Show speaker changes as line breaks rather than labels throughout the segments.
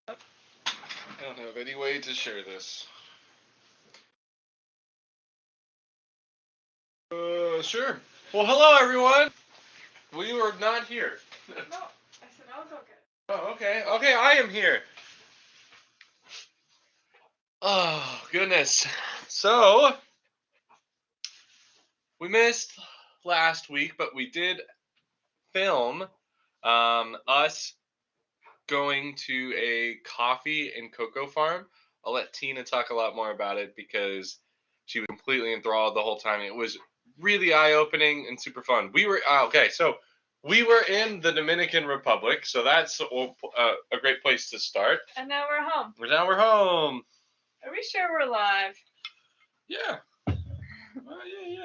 I don't have any way to share this. Sure. Well, hello, everyone. We were not here.
No, I said I'll go get it.
Oh, okay. Okay, I am here. Oh, goodness. So, we missed last week, but we did film us going to a coffee and cocoa farm. I'll let Tina talk a lot more about it because she was completely enthralled the whole time. It was really eye-opening and super fun. We were we were in the Dominican Republic, so that's a great place to start.
And now we're home.
Now we're home.
Are we sure we're live?
Yeah. Yeah.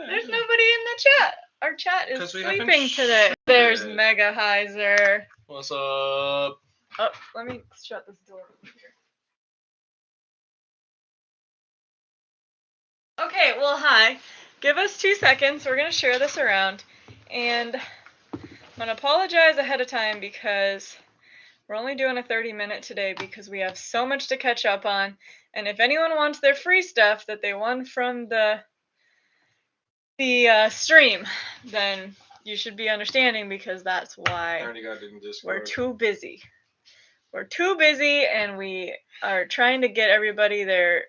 There's nobody in the chat. Our chat is sleeping today. There's Mega Heiser.
What's up?
Oh, let me shut this door over here. Okay, well, hi. Give us 2 seconds. We're going to share this around. And I'm going to apologize ahead of time because we're only doing a 30-minute today because we have so much to catch up on. And if anyone wants their free stuff that they won from the stream, then you should be understanding because that's why we're too busy. We're too busy, and we are trying to get everybody their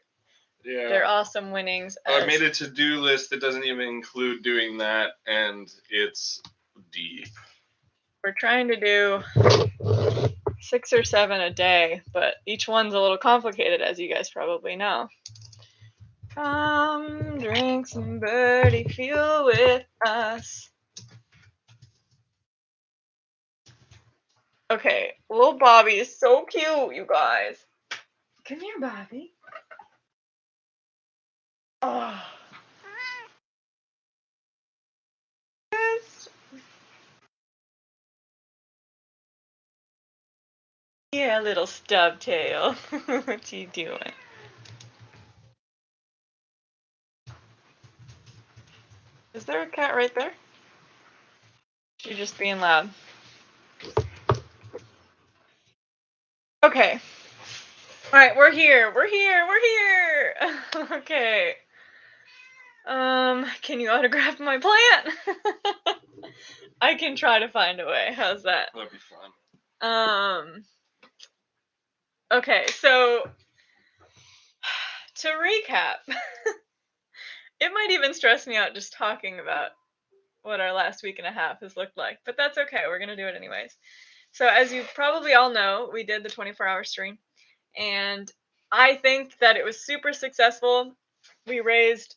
awesome winnings.
I made a to-do list that doesn't even include doing that, and it's deep.
We're trying to do 6 or 7 a day, but each one's a little complicated, as you guys probably know. Come drink some birdie fuel with us. Okay, little Bobby is so cute, you guys. Come here, Bobby. Oh. Yes. Yeah, little stubtail. What you doing? Is there a cat right there? You're just being loud. Okay. Alright, we're here. Okay. Can you autograph my plant? I can try to find a way. How's that?
That'd be fun.
Okay, so to recap, it might even stress me out just talking about what our last week and a half has looked like, but that's okay. We're going to do it anyways. So as you probably all know, we did the 24-hour stream, and I think that it was super successful. We raised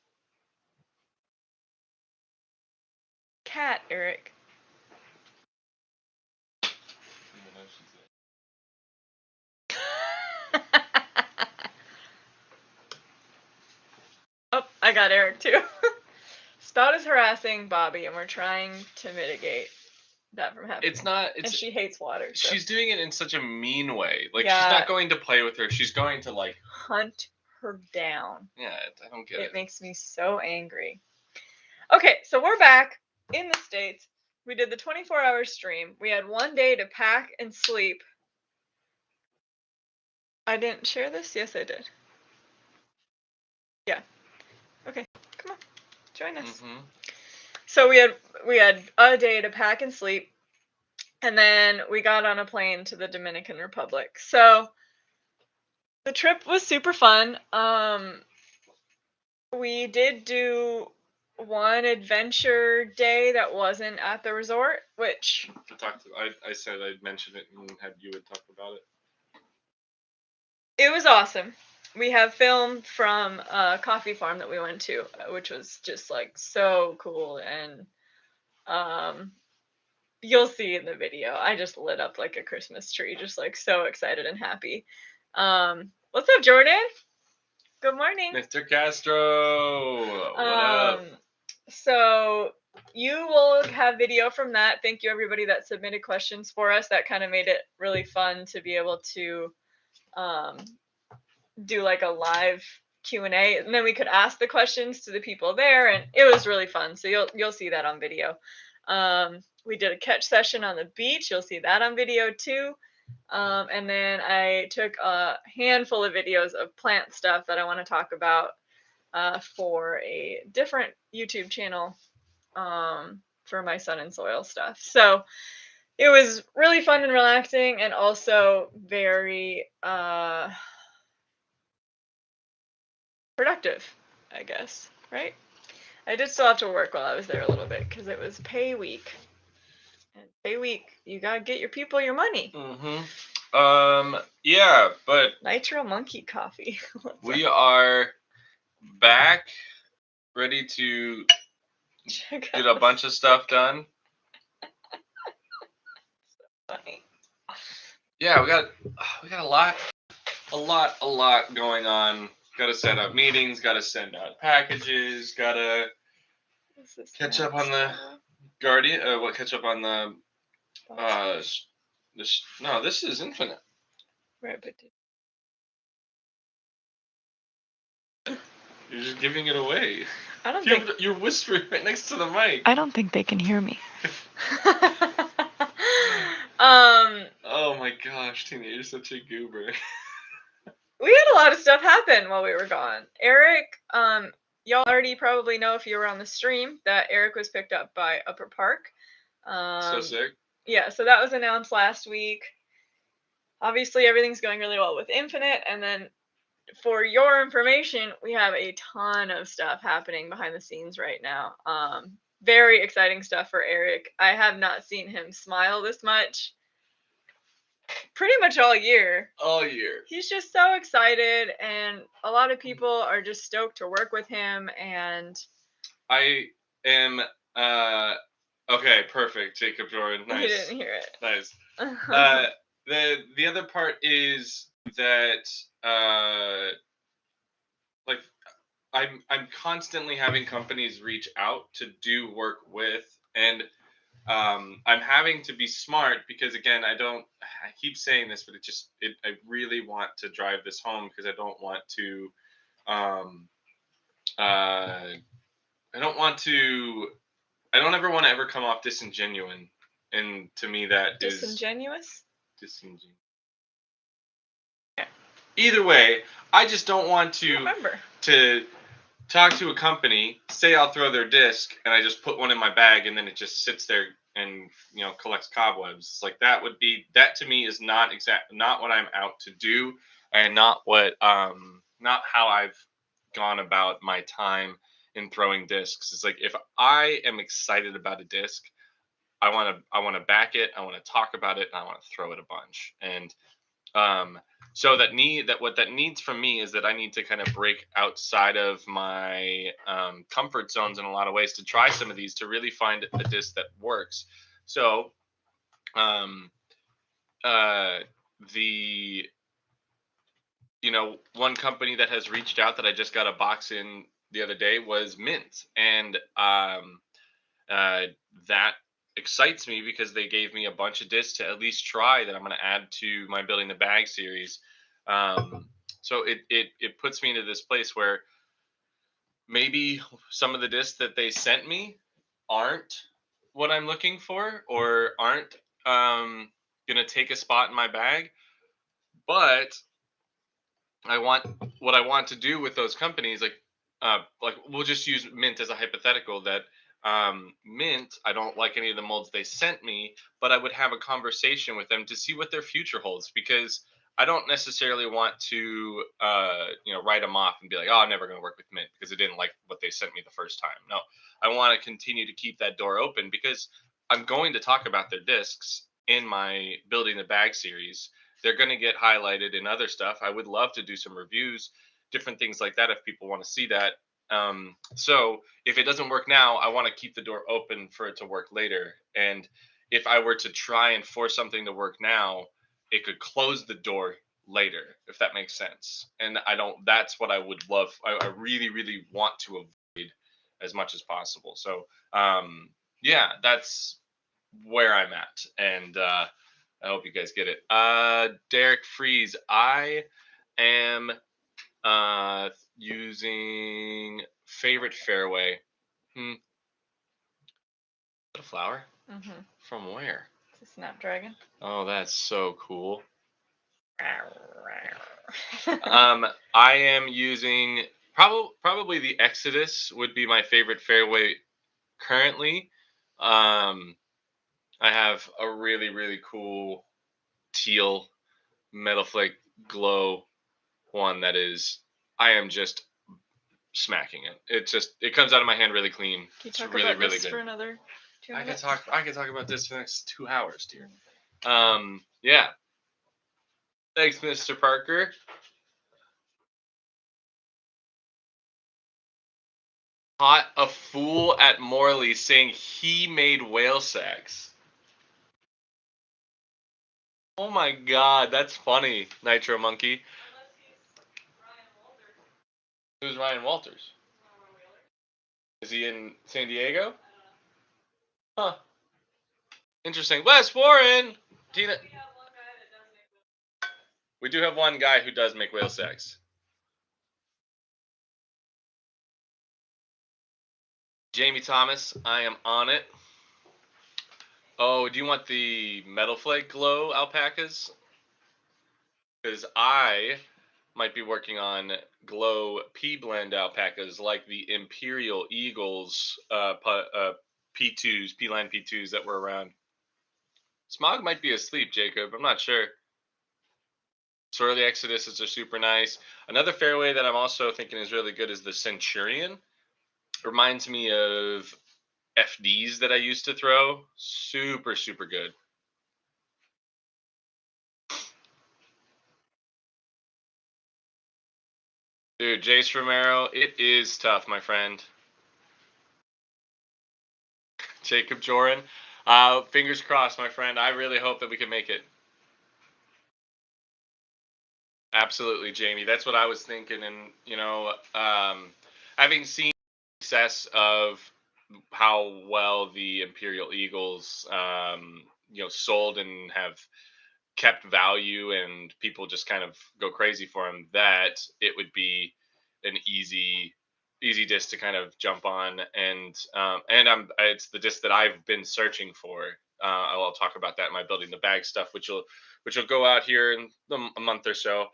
cat, Eric. Oh, I got Eric too. Spout is harassing Bobby, and we're trying to mitigate that from happening. And she hates water. So.
She's doing it in such a mean way. Like, she's not going to play with her. She's going to, like...
hunt her down.
Yeah, I don't get it.
It makes me so angry. Okay, so we're back in the States. We did the 24-hour stream. We had 1 day to pack and sleep. I didn't share this? Yes, I did. Yeah. Okay, come on. Join us. Mm-hmm. So we had a day to pack and sleep, and then we got on a plane to the Dominican Republic. So the trip was super fun. We did do one adventure day that wasn't at the resort, which
I said I'd mention it and had you would talk about it.
It was awesome. We have film from a coffee farm that we went to, which was just like so cool, and you'll see in the video. I just lit up like a Christmas tree, just like so excited and happy. What's up, Jordan? Good morning.
Mr. Castro. What up?
So you will have video from that. Thank you everybody that submitted questions for us. That kind of made it really fun to be able to do like a live Q&A, and then we could ask the questions to the people there, and it was really fun. So you'll see that on video. We did a catch session on the beach. You'll see that on video too. And then I took a handful of videos of plant stuff that I want to talk about for a different YouTube channel for my sun and soil stuff. So it was really fun and relaxing, and also very productive, I guess, right? I did still have to work while I was there a little bit because it was pay week. And pay week, you gotta get your people your money.
Yeah, but
Nitro Monkey Coffee.
we are back, ready to get a bunch of stuff done.
Funny.
Yeah, we got a lot going on. Got to set up meetings. Got to send out packages. Got to catch up on the Guardian. Catch up on the. No, this is Infinite.
Right, but
you're just giving it away.
I don't think
you're whispering right next to the mic.
I don't think they can hear me.
Oh my gosh, Tina, you're such a goober.
We had a lot of stuff happen while we were gone. Eric, y'all already probably know if you were on the stream that Eric was picked up by Upper Park.
So sick.
Yeah, so that was announced last week. Obviously, everything's going really well with Infinite, and then for your information, we have a ton of stuff happening behind the scenes right now. Very exciting stuff for Eric. I have not seen him smile this much pretty much all year.
All year.
He's just so excited, and a lot of people are just stoked to work with him. And
I am okay, perfect, Jacob Jordan. Nice.
You didn't hear it.
Nice. The other part is that like I'm constantly having companies reach out to do work with, and I'm having to be smart because again, I keep saying this, but I really want to drive this home because I don't want to I don't ever want to ever come off disingenuous, and to me that
disingenuous.
Disingenuous. Either way, I just don't want to talk to a company, say I'll throw their disc, and I just put one in my bag, and then it just sits there and collects cobwebs. Like that to me is not what I'm out to do, and not how I've gone about my time in throwing discs. It's like if I am excited about a disc, I want to back it, I want to talk about it, and I want to throw it a bunch. And so what that needs from me is that I need to kind of break outside of my comfort zones in a lot of ways to try some of these to really find a disc that works. So one company that has reached out that I just got a box in the other day was Mint, and that excites me because they gave me a bunch of discs to at least try that I'm going to add to my Building the Bag series. So it puts me into this place where maybe some of the discs that they sent me aren't what I'm looking for, or aren't going to take a spot in my bag, but what I want to do with those companies, like we'll just use Mint as a hypothetical, that Mint, I don't like any of the molds they sent me, but I would have a conversation with them to see what their future holds, because I don't necessarily want to write them off and be like, oh, I'm never going to work with Mint because I didn't like what they sent me the first time. No, I want to continue to keep that door open because I'm going to talk about their discs in my Building the Bag series. They're going to get highlighted in other stuff. I would love to do some reviews, different things like that if people want to see that. So if it doesn't work now, I want to keep the door open for it to work later. And if I were to try and force something to work now, it could close the door later, if that makes sense. And that's what I would love. I really, really want to avoid as much as possible. So yeah, that's where I'm at. And I hope you guys get it. Derek Freeze, I am using Favorite Fairway. Is that a flower?
Mm-hmm.
From where?
It's a Snapdragon.
Oh, that's so cool.
um,
I am using probably the Exodus would be my favorite fairway currently. Um, I have a really really cool teal metal flake glow one that is I am just smacking it. It comes out of my hand really clean.
Can you
It's
talk
really
about
really
this
good.
for another 2 minutes?
I can talk about this for the next 2 hours, dear. Yeah. Thanks, Mr. Parker. Caught a fool at Morley saying he made whale sex. Oh my god, that's funny, Nitro Monkey. Who's Ryan Walters? Is he in San Diego? Huh. Interesting. Wes Warren! Tina. We do have one guy who does make whale sex. Jamie Thomas, I am on it. Oh, do you want the Metal Flake Glow alpacas? Because I might be working on Glow P blend alpacas like the Imperial Eagles P2s, P line P2s that were around. Smog might be asleep, Jacob. I'm not sure. Swirly Exoduses are super nice. Another fairway that I'm also thinking is really good is the Centurion. Reminds me of FDs that I used to throw. Super, super good. Dude, Jace Romero, it is tough, my friend. Jacob Joran, fingers crossed, my friend. I really hope that we can make it. Absolutely, Jamie. That's what I was thinking. And, having seen the success of how well the Imperial Eagles, sold and have kept value and people just kind of go crazy for him, that it would be an easy disc to kind of jump on. And it's the disc that I've been searching for. I'll talk about that in my building the bag stuff, which will go out here in a month or so.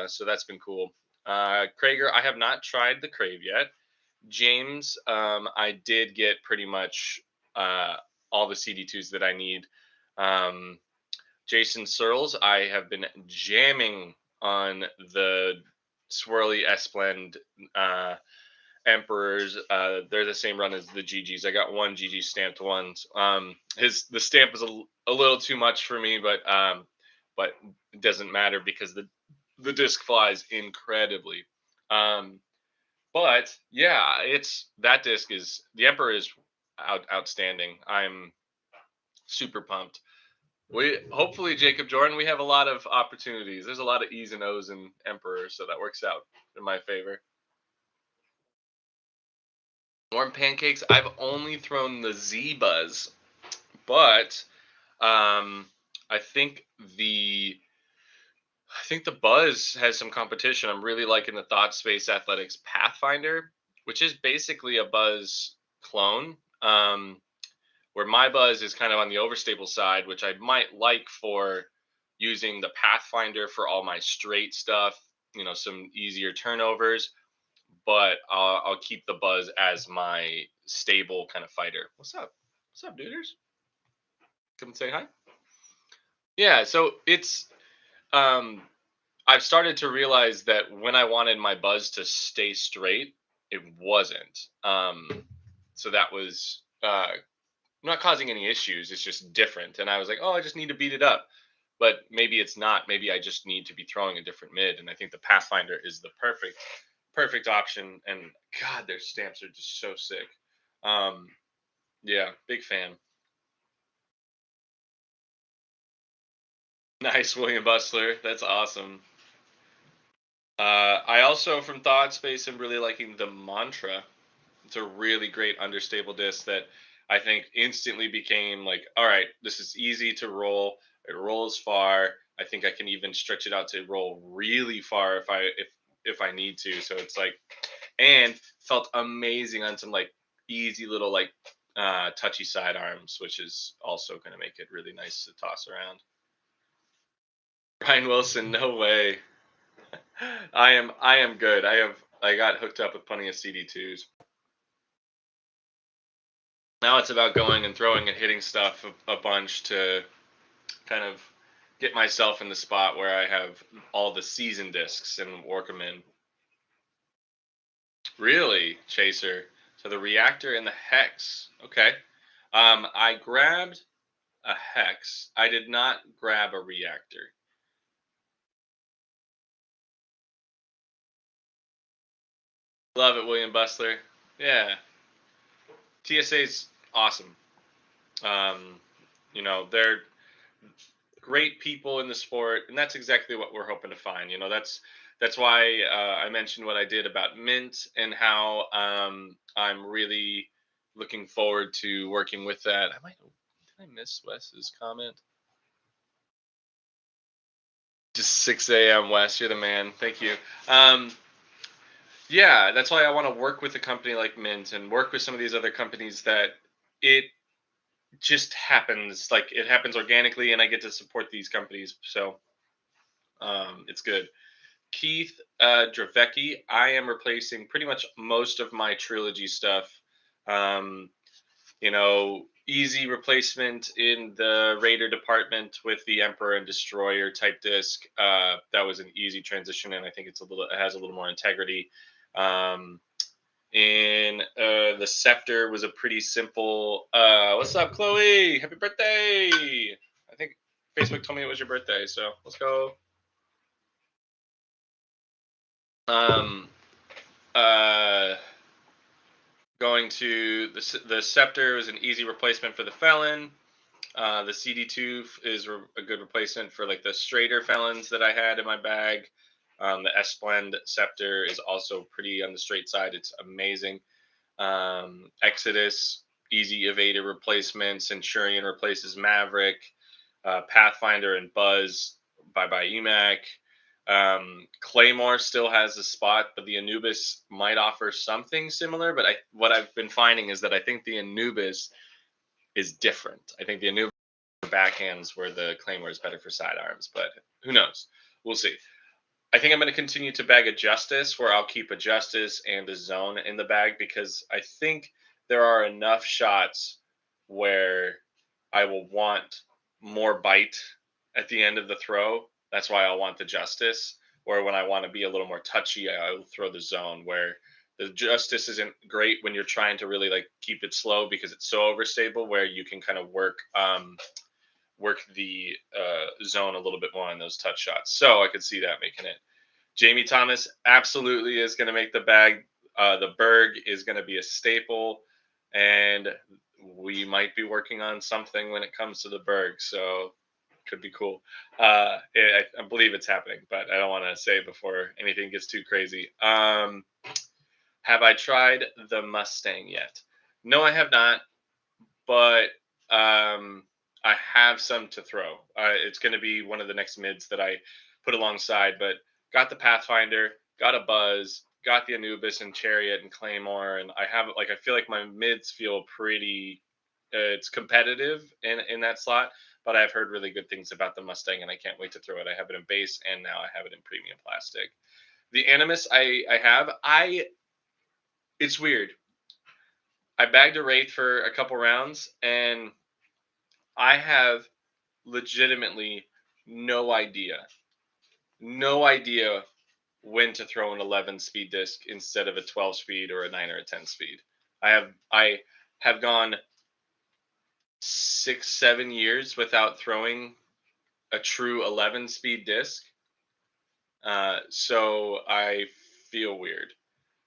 So that's been cool. Krager, I have not tried the Crave yet. James, I did get pretty much all the CD2s that I need. Jason Searles, I have been jamming on the swirly S blend Emperors. They're the same run as the GGs. I got one GG stamped ones. The stamp is a little too much for me, but it doesn't matter because the disc flies incredibly. But yeah, it's that disc is the Emperor is outstanding. I'm super pumped. We hopefully Jacob Jordan. We have a lot of opportunities. There's a lot of E's and O's in Emperor, so that works out in my favor. Warm pancakes. I've only thrown the Z Buzz, but I think the Buzz has some competition. I'm really liking the Thought Space Athletics Pathfinder, which is basically a Buzz clone. Where my Buzz is kind of on the overstable side, which I might like for using the Pathfinder for all my straight stuff, some easier turnovers, but I'll keep the Buzz as my stable kind of fighter. What's up? What's up, duders? Come and say hi. Yeah, so it's um I've started to realize that when I wanted my Buzz to stay straight, it wasn't. So that was not causing any issues. It's just different. And I was like, oh, I just need to beat it up. But maybe it's not. Maybe I just need to be throwing a different mid. And I think the Pathfinder is the perfect option. And God, their stamps are just so sick. Yeah, big fan. Nice, William Bustler. That's awesome. I also, from Thought Space, am really liking the Mantra. It's a really great understable disc that I think instantly became like, all right, this is easy to roll. It rolls far. I think I can even stretch it out to roll really far if I need to. So it's like, and felt amazing on some like easy little like touchy sidearms, which is also going to make it really nice to toss around. Ryan Wilson, no way. I am good. I got hooked up with plenty of CD2s. Now it's about going and throwing and hitting stuff a bunch to kind of get myself in the spot where I have all the season discs and work them in. Really, Chaser. So the reactor and the hex. Okay. I grabbed a hex. I did not grab a reactor. Love it, William Bustler. Yeah. TSA's awesome. Um, they're great people in the sport, and that's exactly what we're hoping to find. That's why I mentioned what I did about Mint and how I'm really looking forward to working with that. Did I miss Wes's comment? Just 6 a.m. Wes, you're the man. Thank you. Um, yeah, that's why I want to work with a company like Mint and work with some of these other companies that it just happens, like it happens organically, and I get to support these companies. So it's good. Keith Dravecki, I am replacing pretty much most of my trilogy stuff. Um, easy replacement in the Raider department with the Emperor and Destroyer type disc. That was an easy transition, and I think it has a little more integrity. Um, and the Scepter was a pretty simple. What's up, Chloe? Happy birthday! I think Facebook told me it was your birthday, so let's go. Um, uh, Going to the Scepter was an easy replacement for the Felon. The CD2 is a good replacement for like the straighter Felons that I had in my bag. The S-Blend Scepter is also pretty on the straight side. It's amazing. Exodus, easy evader replacement. Centurion replaces Maverick. Pathfinder and Buzz, bye-bye EMAC. Claymore still has a spot, but the Anubis might offer something similar. But what I've been finding is that I think the Anubis is different. I think the Anubis backhands where the Claymore is better for sidearms, but who knows? We'll see. I think I'm going to continue to bag a Justice, where I'll keep a Justice and a Zone in the bag, because I think there are enough shots where I will want more bite at the end of the throw. That's why I'll want the Justice. Or when I want to be a little more touchy, I'll throw the Zone, where the Justice isn't great when you're trying to really like keep it slow because it's so overstable, where you can kind of work the zone a little bit more on those touch shots. So I could see that making it. Jamie Thomas absolutely is going to make the bag. The Berg is going to be a staple, and we might be working on something when it comes to the Berg. So could be cool. I believe it's happening, but I don't want to say before anything gets too crazy. Have I tried the Mustang yet? No, I have not, but I have some to throw. It's going to be one of the next mids that I put alongside, but got the Pathfinder, got a Buzz, got the Anubis and Chariot and Claymore, and I feel like my mids feel pretty. It's competitive in that slot, but I've heard really good things about the Mustang, and I can't wait to throw it. I have it in base, and now I have it in premium plastic. The Animus it's weird. I bagged a Wraith for a couple rounds, and I have legitimately no idea when to throw an 11 speed disc instead of a 12 speed or a 9 or a 10 speed. I have gone 6-7 years without throwing a true 11 speed disc. So I feel weird.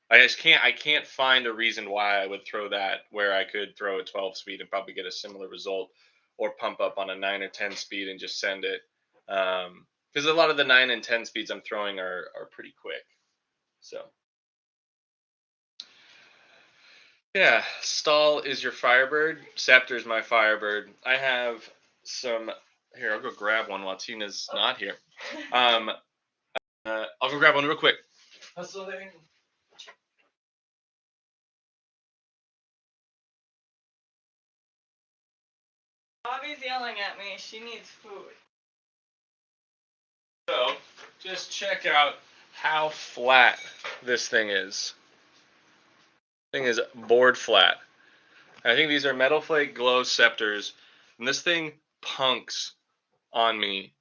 I can't find a reason why I would throw that where I could throw a 12 speed and probably get a similar result, or pump up on a 9 or 10 speed and just send it. Because a lot of the 9 and 10 speeds I'm throwing are pretty quick. So yeah, Stall is your Firebird. Scepter is my Firebird. I have some here. I'll go grab one while Tina's not here. I'll go grab one real quick. Hustling.
Bobby's yelling at me. She needs food.
So, just check out how flat this thing is. Thing is board flat. I think these are Metal Flake Glow Scepters, and this thing punks on me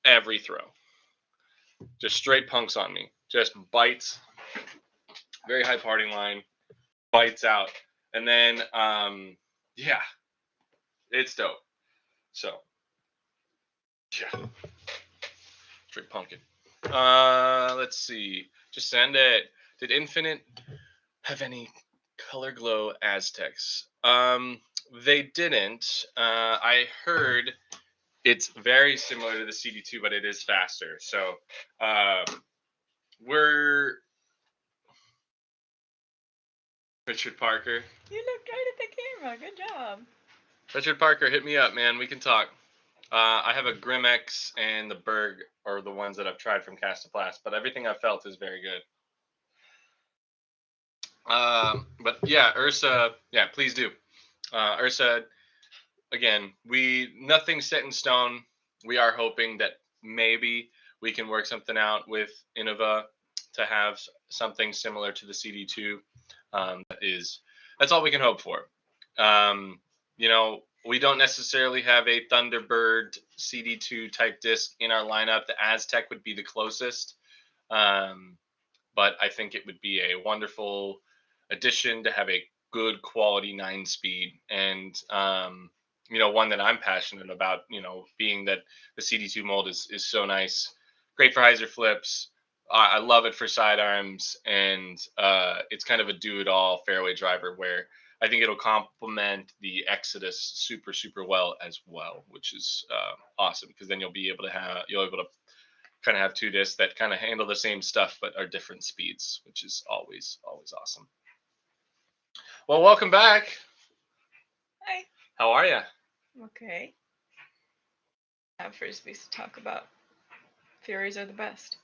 every throw. Just straight punks on me. Just bites. Very high parting line. Bites out. And then, yeah, it's dope. So, yeah. Straight pumpkin. Let's see. Just send it. Did Infinite have any color glow Aztecs? They didn't. I heard it's very similar to the CD2, but it is faster. So, we're Richard Parker.
You looked right at the camera. Good job.
Richard Parker, hit me up, man. We can talk. I have a Grimex and the Berg are the ones that I've tried from Castaplast, but everything I've felt is very good. But yeah, Ursa, yeah, please do. Ursa, again, nothing's set in stone. We are hoping that maybe we can work something out with Innova to have something similar to the CD2. That's all we can hope for. We don't necessarily have a Thunderbird CD2 type disc in our lineup. The Aztec would be the closest, but I think it would be a wonderful addition to have a good quality 9-speed and one that I'm passionate about. Being that the CD2 mold is so nice, great for hyzer flips. I love it for sidearms, and it's kind of a do-it-all fairway driver where I think it'll complement the Exodus super, super well as well, which is awesome because then you'll be able to kind of have two discs that kind of handle the same stuff but are different speeds, which is always, always awesome. Well, welcome back.
Hi.
How are you?
Okay. I have frisbees to talk about. Furies are the best.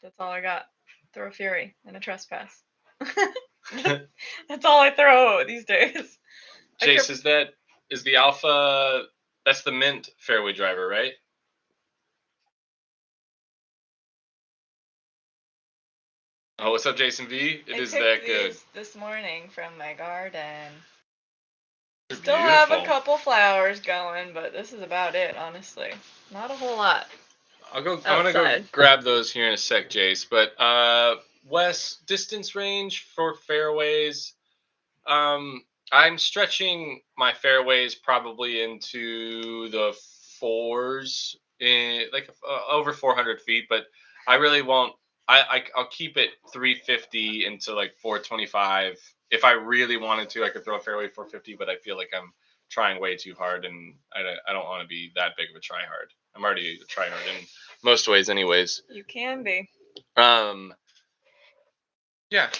That's all I got. Throw a fury and a trespass. That's all I throw these days.
Jace, is the Alpha? That's the Mint fairway driver, right? Oh, what's up, Jason V? It is that good.
This morning from my garden.
They're
Still have a couple flowers going, but this is about it, honestly. Not a whole lot.
I'm gonna go grab those here in a sec, Jace. But Wes, distance range for fairways. I'm stretching my fairways probably into the fours, over 400 feet. But I really won't. I'll keep it 350 into like 425. If I really wanted to, I could throw a fairway 450. But I feel like I'm trying way too hard, and I don't want to be that big of a tryhard. I'm already a tryhard in most ways, anyways.
You can be.
Yeah.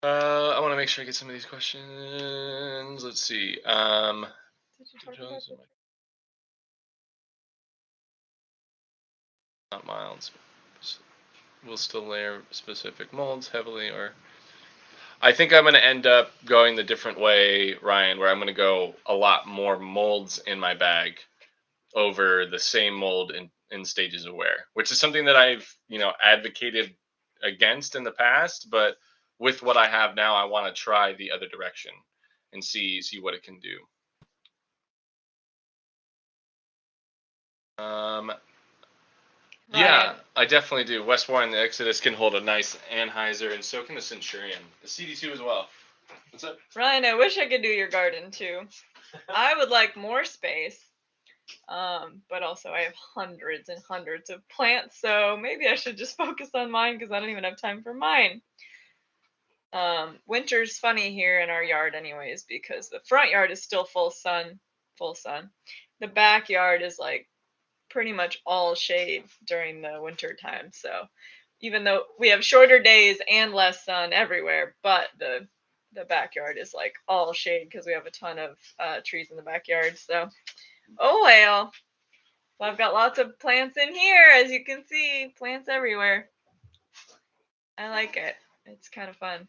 I want to make sure I get some of these questions. Let's see.
Did you talk about
not milds. We'll still layer specific molds heavily, or I think I'm going to end up going the different way, Ryan, where I'm going to go a lot more molds in my bag over the same mold in stages of wear, which is something that I've advocated against in the past, but with what I have now, I want to try the other direction and see what it can do. Yeah, I definitely do. West Warren, the Exodus can hold a nice Anheuser, and so can the Centurion. The CD2 as well. What's up?
Ryan, I wish I could do your garden too. I would like more space. But also I have hundreds and hundreds of plants, so maybe I should just focus on mine because I don't even have time for mine. Winter's funny here in our yard anyways because the front yard is still full sun. The backyard is like pretty much all shade during the winter time, so even though we have shorter days and less sun everywhere, but the backyard is like all shade because we have a ton of trees in the backyard, so oh well. Well, I've got lots of plants in here, as you can see. Plants everywhere. I like it. It's kind of fun.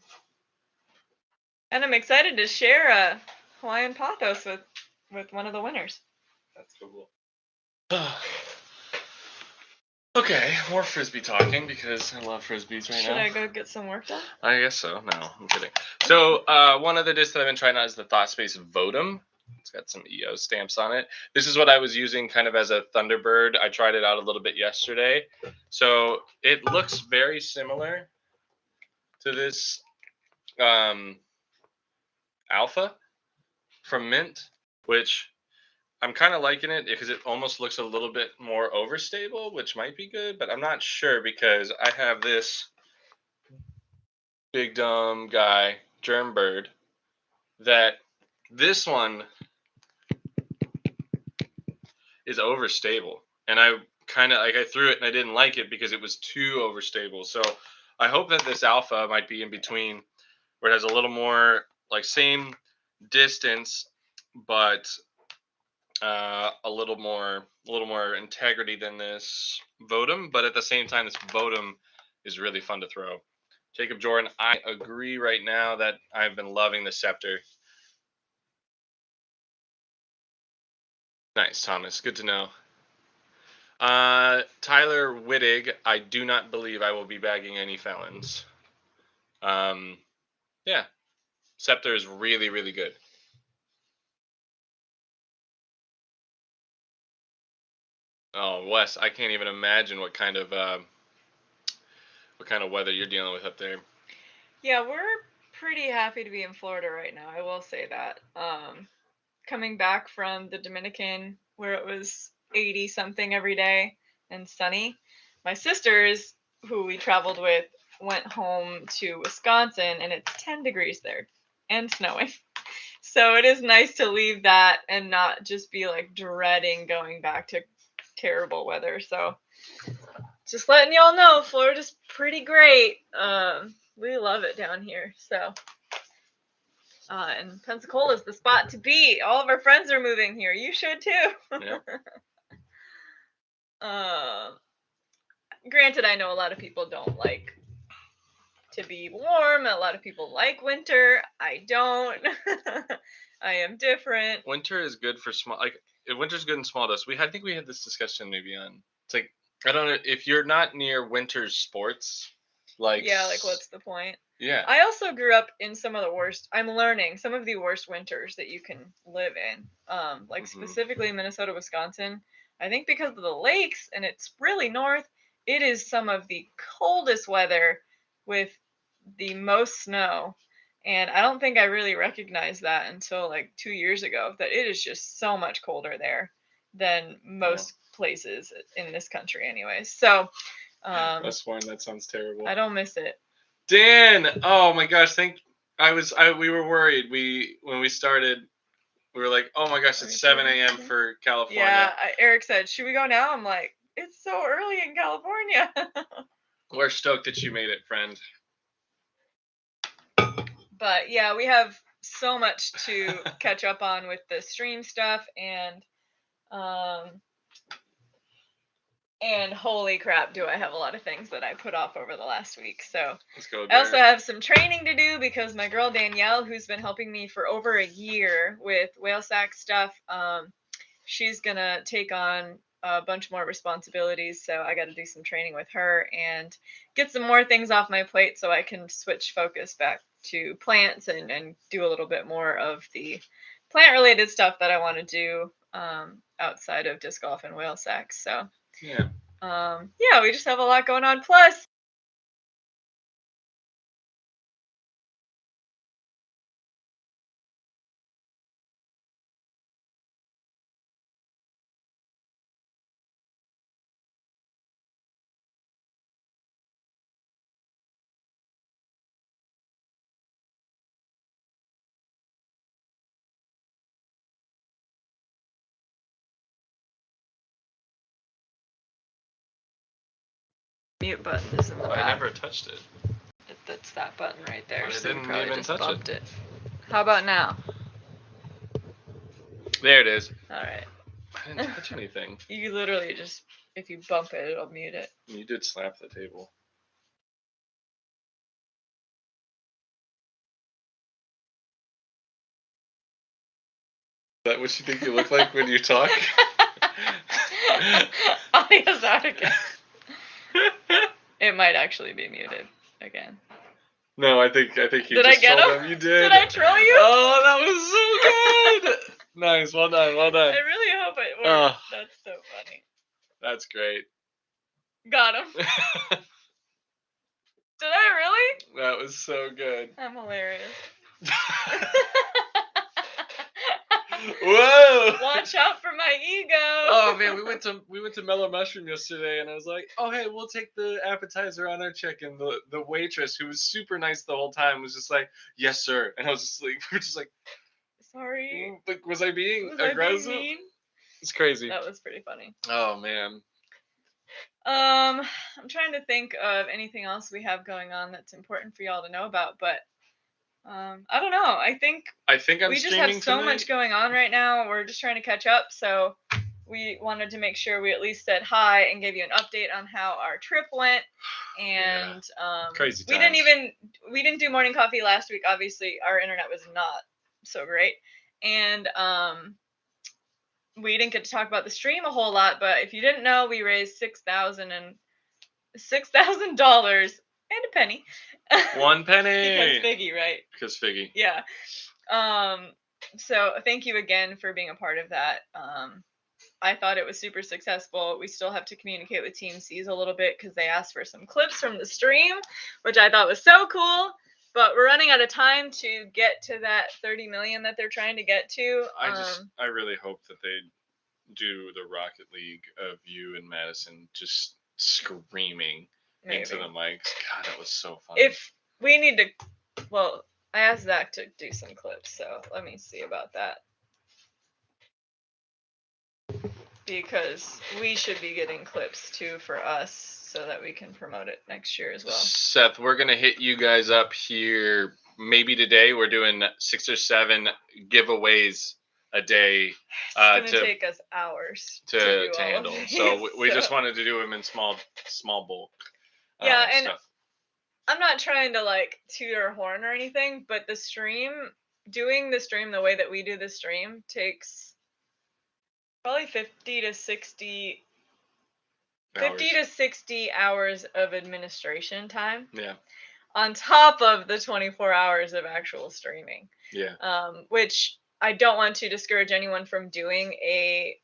And I'm excited to share Hawaiian pathos with one of the winners.
That's cool. Okay, more frisbee talking because I love frisbees right now.
Should I go get some work done?
I guess so. No, I'm kidding. So one other dish that I've been trying out is the Thought Space Votum. It's got some EO stamps on it. This is what I was using kind of as a Thunderbird. I tried it out a little bit yesterday. So it looks very similar to this Alpha from Mint, which I'm kind of liking it because it almost looks a little bit more overstable, which might be good, but I'm not sure because I have this big dumb guy, Germbird, that this one is overstable. And I kind of like I threw it and I didn't like it because it was too overstable. So I hope that this Alpha might be in between where it has a little more like same distance, but a little more integrity than this Votum, but at the same time, this Votum is really fun to throw. Jacob Jordan, I agree right now that I've been loving the Scepter. Nice, Thomas. Good to know. Tyler Wittig, I do not believe I will be bagging any felons. Yeah, Scepter is really, really good. Oh, Wes, I can't even imagine what kind of weather you're dealing with up there.
Yeah, we're pretty happy to be in Florida right now. I will say that. Coming back from the Dominican where it was 80 something every day and sunny. My sisters, who we traveled with, went home to Wisconsin and it's 10 degrees there and snowing. So it is nice to leave that and not just be like dreading going back to terrible weather. So just letting y'all know, Florida's pretty great. We love it down here. So, and Pensacola's the spot to be. All of our friends are moving here. You should too.
Yeah.
Granted, I know a lot of people don't like to be warm. A lot of people like winter. I don't. I am different.
Winter is good for small. Like winter's good in small doses. I think we had this discussion maybe on. It's like I don't know if you're not near winter sports. Like
yeah, like what's the point?
Yeah.
I also grew up in some of the worst. I'm learning some of the worst winters that you can live in. Like specifically Minnesota, Wisconsin. I think because of the lakes and it's really north, it is some of the coldest weather with the most snow. And I don't think I really recognized that until like 2 years ago, that it is just so much colder there than most places in this country anyways. So
that's one that sounds terrible.
I don't miss it.
Dan, oh my gosh, we were worried. When we started, we were like, oh my gosh, it's 7 a.m. for California.
Yeah, Eric said, should we go now? I'm like, it's so early in California.
We're stoked that you made it, friend.
But yeah, we have so much to catch up on with the stream stuff and holy crap, do I have a lot of things that I put off over the last week. So
let's go,
I also have some training to do because my girl Danielle, who's been helping me for over a year with whale sack stuff, she's gonna take on a bunch more responsibilities. So I got to do some training with her and get some more things off my plate so I can switch focus back to plants and do a little bit more of the plant related stuff that I want to do outside of disc golf and whale sacks. So yeah, we just have a lot going on. Plus, mute button is in the back.
I never touched it.
That's that button right there.
I
so
didn't
probably
even
just
touch
bumped it. How about now?
There it is.
All right.
I didn't touch anything.
You literally just, if you bump it, it'll mute it.
You did slap the table. that what you think you look like when you talk?
Audio's out again. It might actually be muted again.
No, I think you
Did
just
I get
told
him?
them you did.
Did I troll you?
Oh, that was so good. Nice, well done.
I really hope it worked. That's so funny.
That's great.
Got him. Did I really?
That was so good.
I'm hilarious.
Whoa!
Watch out for my ego.
Oh man, we went to Mellow Mushroom yesterday, and I was like, "Oh hey, we'll take the appetizer on our check." And the waitress, who was super nice the whole time, was just like, "Yes, sir." And I was just like, we were just like,
sorry.
Like, was I being
Was
aggressive?
I being mean?
It's crazy.
That was pretty funny.
Oh man.
I'm trying to think of anything else we have going on that's important for y'all to know about, but I don't know. I think
I'm
we just have so
tonight.
much going on right now. We're just trying to catch up, so we wanted to make sure we at least said hi and gave you an update on how our trip went. And
crazy
we
times.
didn't do morning coffee last week. Obviously, our internet was not so great, and we didn't get to talk about the stream a whole lot. But if you didn't know, we raised $6,000 and $6,000 and a penny.
1 penny.
Because Figgy, right?
Because Figgy.
Yeah. So thank you again for being a part of that. I thought it was super successful. We still have to communicate with Team C's a little bit because they asked for some clips from the stream, which I thought was so cool. But we're running out of time to get to that 30 million that they're trying to get to.
I really hope that they do the Rocket League of you and Madison just screaming into the mics. God, that was so funny.
If we need to, well, I asked Zach to do some clips, so let me see about that. Because we should be getting clips too for us so that we can promote it next year as well.
Seth, we're going to hit you guys up here maybe today. We're doing 6 or 7 giveways a day.
It's going to take us hours to
handle. So we just wanted to do them in small bulk.
Yeah, and stuff. I'm not trying to like toot our horn or anything, but doing the stream the way that we do the stream takes probably 50 to 60 hours of administration time.
Yeah.
On top of the 24 hours of actual streaming.
Yeah.
Which I don't want to discourage anyone from doing a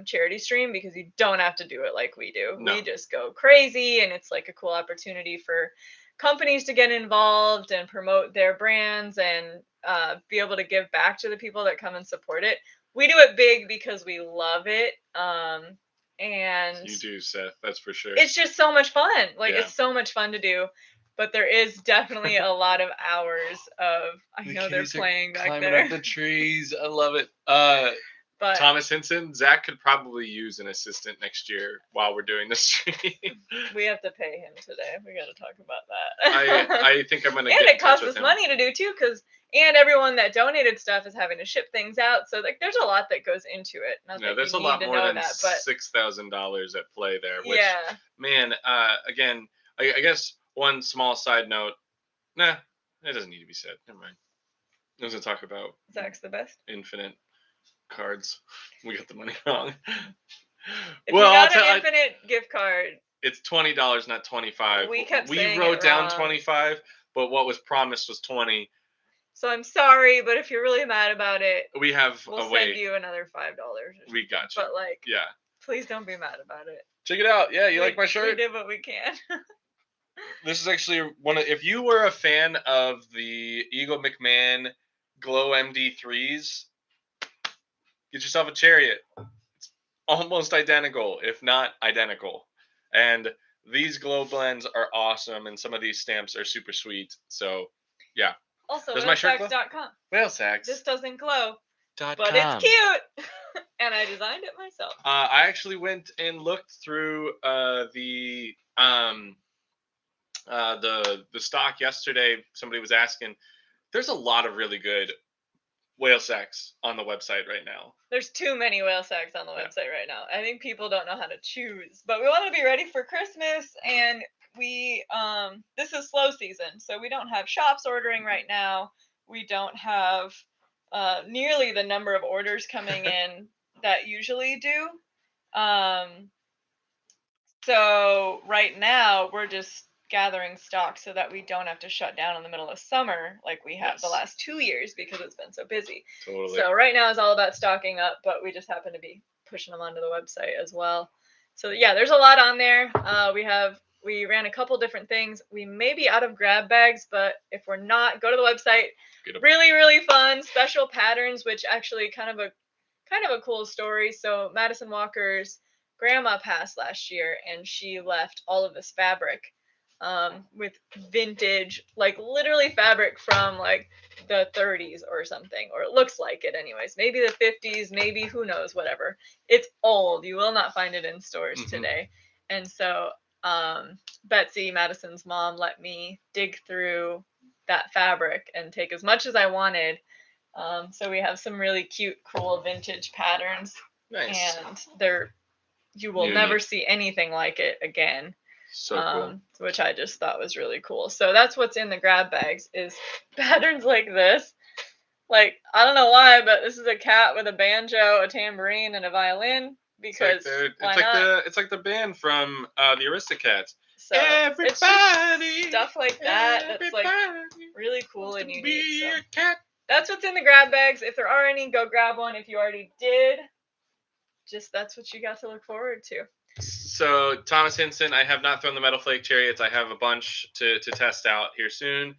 charity stream because you don't have to do it like we do. No. We just go crazy, and it's like a cool opportunity for companies to get involved and promote their brands and be able to give back to the people that come and support it. We do it big because we love it. And
you do, Seth, that's for sure.
It's just so much fun. It's so much fun to do. But there is definitely a lot of hours of, I know they're playing back
climbing
there.
Up the trees. I love it. But Thomas Hinson, Zach could probably use an assistant next year while we're doing the stream.
We have to pay him today. We got to talk about that.
I think I'm going to
And it costs us money to do too, and everyone that donated stuff is having to ship things out. So there's a lot that goes into it.
There's a lot more than $6,000 at play there. Which, man, again, I guess one small side note. Nah, it doesn't need to be said. Never mind. I was going to talk about
Zach's the best.
Infinite cards. We got the money wrong.
If you got an Infinite gift card,
it's $20, not $25.
We
wrote down $25, but what was promised was $20.
So I'm sorry, but if you're really mad about it,
we'll
send you another $5.
We got you.
But
yeah,
please don't be mad about it.
Check it out. Yeah, you like my shirt?
We did what we can.
This is actually if you were a fan of the Eagle McMahon Glow MD3s, get yourself a Chariot. It's almost identical, if not identical. And these glow blends are awesome, and some of these stamps are super sweet. So, yeah.
Also, whalesacks.com.
Whalesacks.
This doesn't glow, but it's cute. And I designed it myself.
I actually went and looked through the stock yesterday. Somebody was asking. There's a lot of really good whale sacks on the website right now.
There's too many whale sacks on the website right now. I think people don't know how to choose. But we want to be ready for Christmas, and we this is slow season, so we don't have shops ordering right now. We don't have nearly the number of orders coming in that usually do. So right now we're just gathering stock so that we don't have to shut down in the middle of summer like we have the
Yes.
last 2 years because it's been so busy.
Totally.
So right now is all about stocking up, but we just happen to be pushing them onto the website as well. So yeah, there's a lot on there. We ran a couple different things. We may be out of grab bags, but if we're not, go to the website. Really, really fun special patterns, which actually kind of a cool story. So Madison Walker's grandma passed last year, and she left all of this fabric with vintage, like literally fabric from like the 30s or something, or it looks like it anyways. Maybe the 50s, maybe, who knows, whatever. It's old. You will not find it in stores today. And so Betsy, Madison's mom, let me dig through that fabric and take as much as I wanted. So we have some really cute, cool vintage patterns.
Nice.
And you will never see anything like it again.
So cool.
Which I just thought was really cool. So that's what's in the grab bags, is patterns like this. Like, I don't know why, but this is a cat with a banjo, a tambourine, and a violin. Because
it's like the band from the Aristocats.
So
everybody,
it's stuff like that. That's like really cool and unique. So that's what's in the grab bags. If there are any, go grab one. If you already did, that's what you got to look forward to.
So Thomas Hinson, I have not thrown the Metal Flake Chariots. I have a bunch to test out here soon.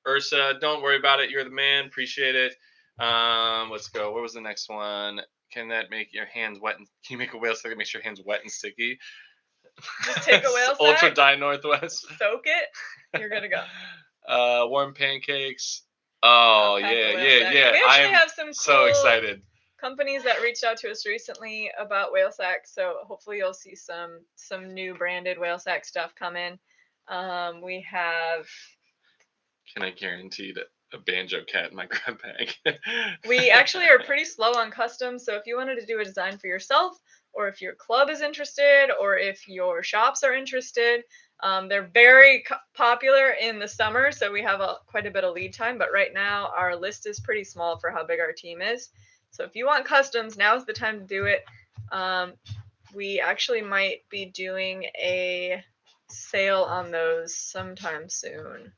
Ursa, don't worry about it. You're the man. Appreciate it. Let's go. What was the next one? Can that make your hands wet? Can you make a whale sack that makes your hands wet and sticky?
Just take a whale sack.
Ultra Dye Northwest.
Soak it. You're gonna go.
Warm pancakes. Oh yeah.
We actually have some cool
so excited
companies that reached out to us recently about whale sacks, so hopefully you'll see some new branded whale sack stuff come in. We have.
Can I guarantee that a banjo cat in my grab bag?
We actually are pretty slow on custom, so if you wanted to do a design for yourself, or if your club is interested, or if your shops are interested, they're very popular in the summer, so we have quite a bit of lead time, but right now our list is pretty small for how big our team is. So if you want customs, now's the time to do it. We actually might be doing a sale on those sometime soon.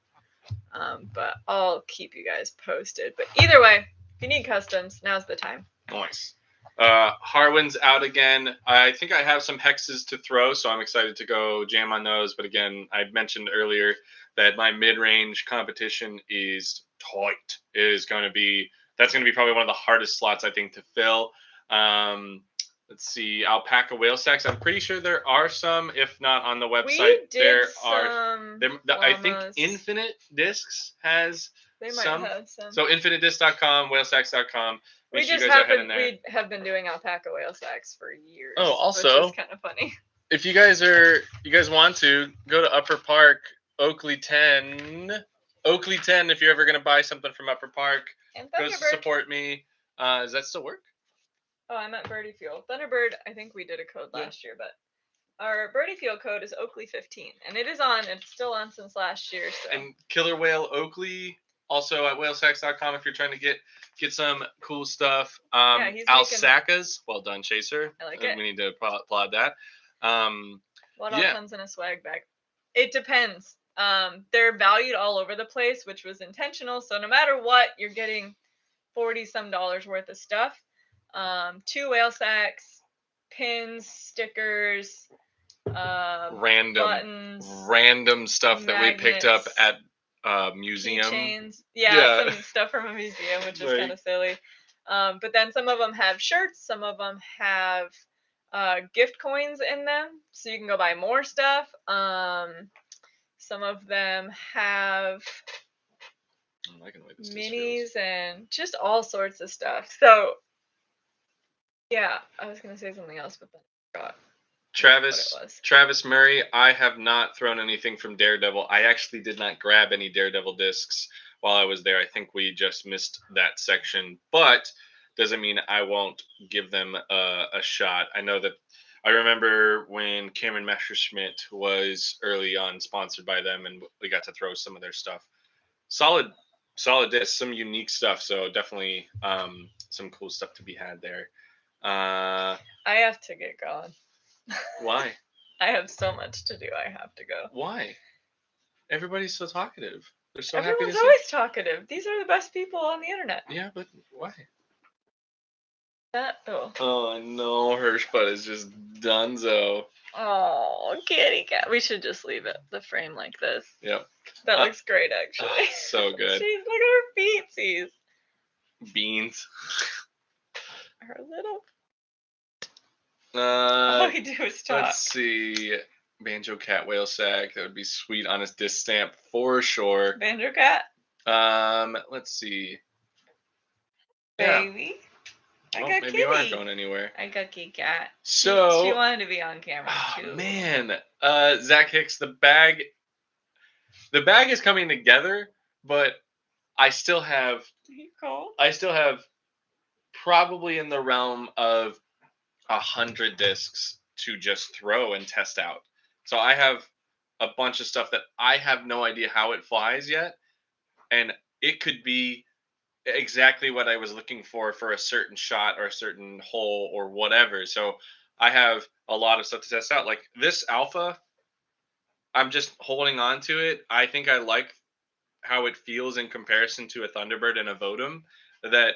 But I'll keep you guys posted. But either way, if you need customs, now's the time.
Nice. Harwin's out again. I think I have some hexes to throw, so I'm excited to go jam on those. But again, I mentioned earlier that my mid-range competition is tight. That's going to be probably one of the hardest slots, I think, to fill. Let's see, alpaca whale sacks. I'm pretty sure there are some, if not on the website. I think Infinite Discs has some.
They might have some.
So infinitedisc.com, whalesacks.com.
We have been doing alpaca whale sacks for years.
Oh, also,
which is kind of funny.
If you guys want to go to Upper Park, Oakley 10. Oakley 10, if you're ever going to buy something from Upper Park, go support me. Does that still work?
Oh, I meant Birdie Fuel. Thunderbird, I think we did a code last year, but our Birdie Fuel code is Oakley 15, and it's still on since last year. So.
And Killer Whale Oakley, also at whalesacks.com if you're trying to get some cool stuff. Alpacas, well done, Chaser.
I like it.
We need to applaud that.
What all comes in a swag bag? It depends. They're valued all over the place, which was intentional. So no matter what, you're getting $40-some worth of stuff. 2 whale sacks, pins, stickers, buttons,
random stuff
magnets,
that we picked up at museum.
Keychains. Some stuff from a museum, which is kind of silly. But then some of them have shirts, some of them have gift coins in them, so you can go buy more stuff. Some of them have minis and just all sorts of stuff. So, yeah, I was going to say something else, but then I forgot.
Travis Murray, I have not thrown anything from Daredevil. I actually did not grab any Daredevil discs while I was there. I think we just missed that section, but doesn't mean I won't give them a shot. I remember when Cameron Messerschmidt was early on sponsored by them, and we got to throw some of their stuff. Solid solid disc, some unique stuff. So definitely some cool stuff to be had there.
I have to get going.
Why?
I have so much to do. I have to go.
Why? Everybody's so talkative. They're so
Everyone's
happy to
always talkative. These are the best people on the internet.
Yeah, but why?
Oh
no, Hirschbud is just donezo.
Oh, kitty cat. We should just leave it the frame like this.
Yep.
That looks great, actually.
So good.
Jeez, look at her feetsies.
Beans.
Her little.
All
All we do is talk.
Let's see. Banjo Cat Whale Sack. That would be sweet on his disc stamp for sure.
Banjo Cat.
Let's see.
Baby.
Yeah.
I got
maybe
kitty.
You aren't going anywhere.
I got kitty cat.
So
she wanted to be on camera too.
Man, Zach Hicks, the bag is coming together, but I still have.
Are you cold?
I still have probably in the realm of 100 discs to just throw and test out. So I have a bunch of stuff that I have no idea how it flies yet, and it could be exactly what I was looking for a certain shot or a certain hole or whatever. So I have a lot of stuff to test out. Like this alpha, I'm just holding on to it. I think I like how it feels in comparison to a Thunderbird and a Vodum. That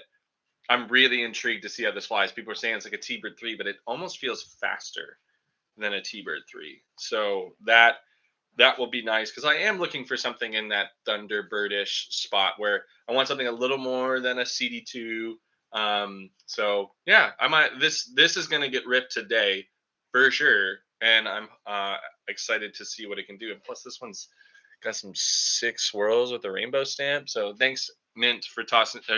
I'm really intrigued to see how this flies. People are saying it's like a T-Bird 3, but it almost feels faster than a T-Bird 3. So that will be nice because I am looking for something in that Thunderbirdish spot where I want something a little more than a CD2. So yeah, I might. This is going to get ripped today for sure, and I'm excited to see what it can do. And plus, this one's got some sick swirls with the rainbow stamp. So thanks, Mint, for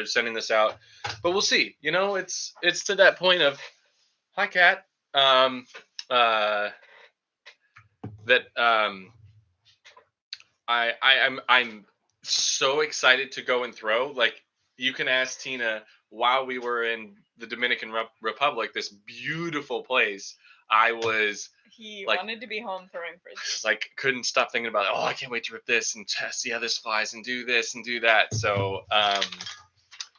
sending this out. But we'll see. You know, it's to that point of hi, Cat. That I'm so excited to go and throw. Like you can ask Tina while we were in the Dominican Republic, this beautiful place.
He wanted to be home throwing frisbees.
Like couldn't stop thinking about I can't wait to rip this and see how this flies and do this and do that. So